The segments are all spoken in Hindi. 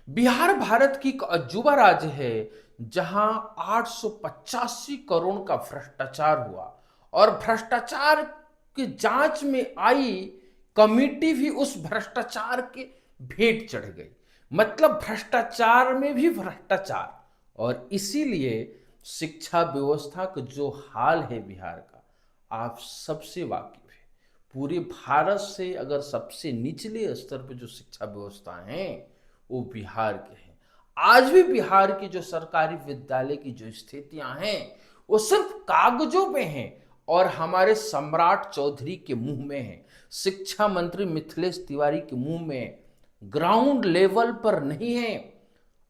बिहार भारत की एक अजूबा राज्य है जहां 885 करोड़ का भ्रष्टाचार हुआ और भ्रष्टाचार की जांच में आई कमिटी भी उस भ्रष्टाचार के भेंट चढ़ गई। मतलब भ्रष्टाचार में भी भ्रष्टाचार। और इसीलिए शिक्षा व्यवस्था का जो हाल है बिहार का, आप सबसे वाकिफ है। पूरे भारत से अगर सबसे निचले स्तर पर जो शिक्षा व्यवस्था है वो बिहार के हैं। आज भी बिहार की जो सरकारी विद्यालय की जो स्थितियां हैं वो सिर्फ कागजों पे हैं और हमारे सम्राट चौधरी के मुंह में है, शिक्षा मंत्री मिथिलेश तिवारी के मुंह में है, ग्राउंड लेवल पर नहीं है।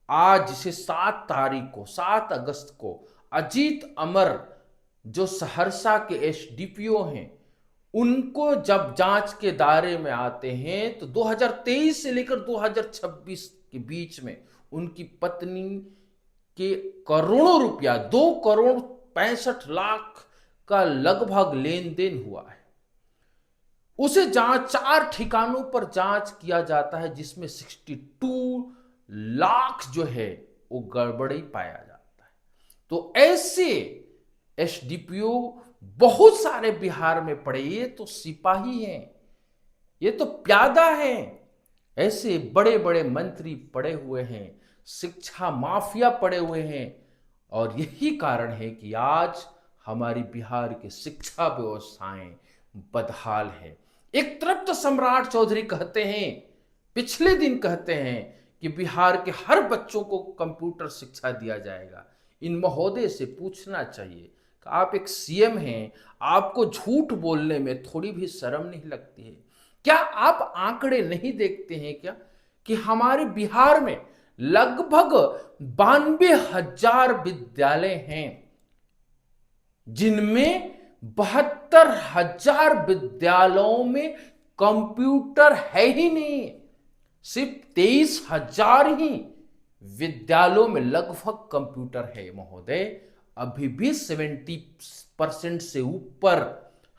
आज जिसे 7 अगस्त को अजीत अमर जो सहरसा के एसडीपीओ हैं उनको जब जांच के दायरे में आते हैं तो 2023 से लेकर 2026 के बीच में उनकी पत्नी के करोड़ों रुपया 2 करोड़ 65 लाख का लगभग लेन देन हुआ है। उसे जांच 4 ठिकानों पर जांच किया जाता है जिसमें 62 लाख जो है वो गड़बड़ी पाया जाता है। तो ऐसे एसडीपीओ बहुत सारे बिहार में पड़े। ये तो सिपाही हैं, ये तो प्यादा हैं, ऐसे बड़े बड़े मंत्री पड़े हुए हैं, शिक्षा माफिया पड़े हुए हैं। और यही कारण है कि आज हमारी बिहार की शिक्षा व्यवस्थाएं बदहाल है। एक तरफ तो सम्राट चौधरी कहते हैं, पिछले दिन कहते हैं कि बिहार के हर बच्चों को कंप्यूटर शिक्षा दिया जाएगा। इन महोदय से पूछना चाहिए कि आप एक सीएम हैं, आपको झूठ बोलने में थोड़ी भी शर्म नहीं लगती है क्या? आप आंकड़े नहीं देखते हैं क्या कि हमारे बिहार में लगभग 92,000 विद्यालय हैं जिनमें 72,000 विद्यालयों में कंप्यूटर है ही नहीं। सिर्फ 23,000 ही विद्यालयों में लगभग कंप्यूटर है महोदय। अभी भी 70% से ऊपर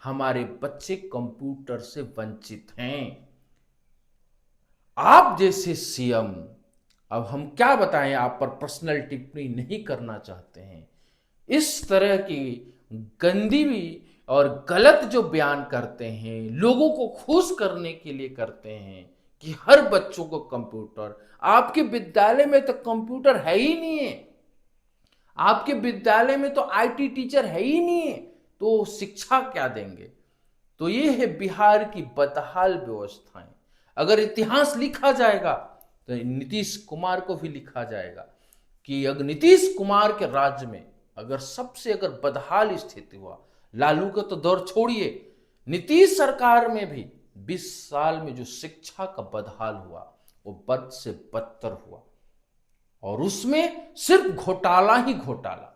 हमारे बच्चे कंप्यूटर से वंचित हैं। आप जैसे सीएम, अब हम क्या बताएं, आप पर पर्सनल टिप्पणी नहीं करना चाहते हैं। इस तरह की गंदी और गलत जो बयान करते हैं, लोगों को खुश करने के लिए करते हैं कि हर बच्चों को कंप्यूटर। आपके विद्यालय में तो कंप्यूटर है ही नहीं है, आपके विद्यालय में तो आईटी टीचर है ही नहीं है, तो शिक्षा क्या देंगे? तो ये है बिहार की बदहाल व्यवस्थाएं। अगर इतिहास लिखा जाएगा तो नीतीश कुमार को भी लिखा जाएगा कि अगर नीतीश कुमार के राज्य में अगर सबसे बदहाल स्थिति हुआ, लालू का तो दौर छोड़िए, नीतीश सरकार में भी 20 साल में जो शिक्षा का बदहाल हुआ वो बद से बदतर हुआ। और उसमें सिर्फ घोटाला ही घोटाला।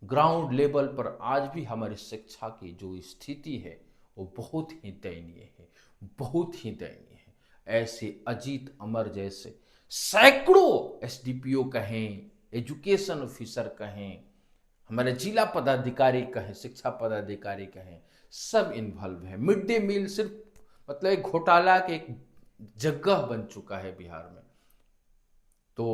ग्राउंड लेवल पर आज भी हमारी शिक्षा की जो स्थिति है वो बहुत ही दयनीय है, बहुत ही दयनीय है। ऐसे अजीत अमर जैसे सैकड़ों एसडीपीओ कहें, एजुकेशन ऑफिसर कहें, हमारे जिला पदाधिकारी कहें, शिक्षा पदाधिकारी कहें, सब इन्वॉल्व है। मिड डे मील सिर्फ एक घोटाला के एक जगह बन चुका है बिहार में। तो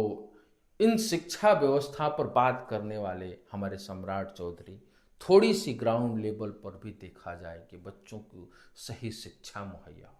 इन शिक्षा व्यवस्था पर बात करने वाले हमारे सम्राट चौधरी, थोड़ी सी ग्राउंड लेवल पर भी देखा जाए कि बच्चों को सही शिक्षा मुहैया हो।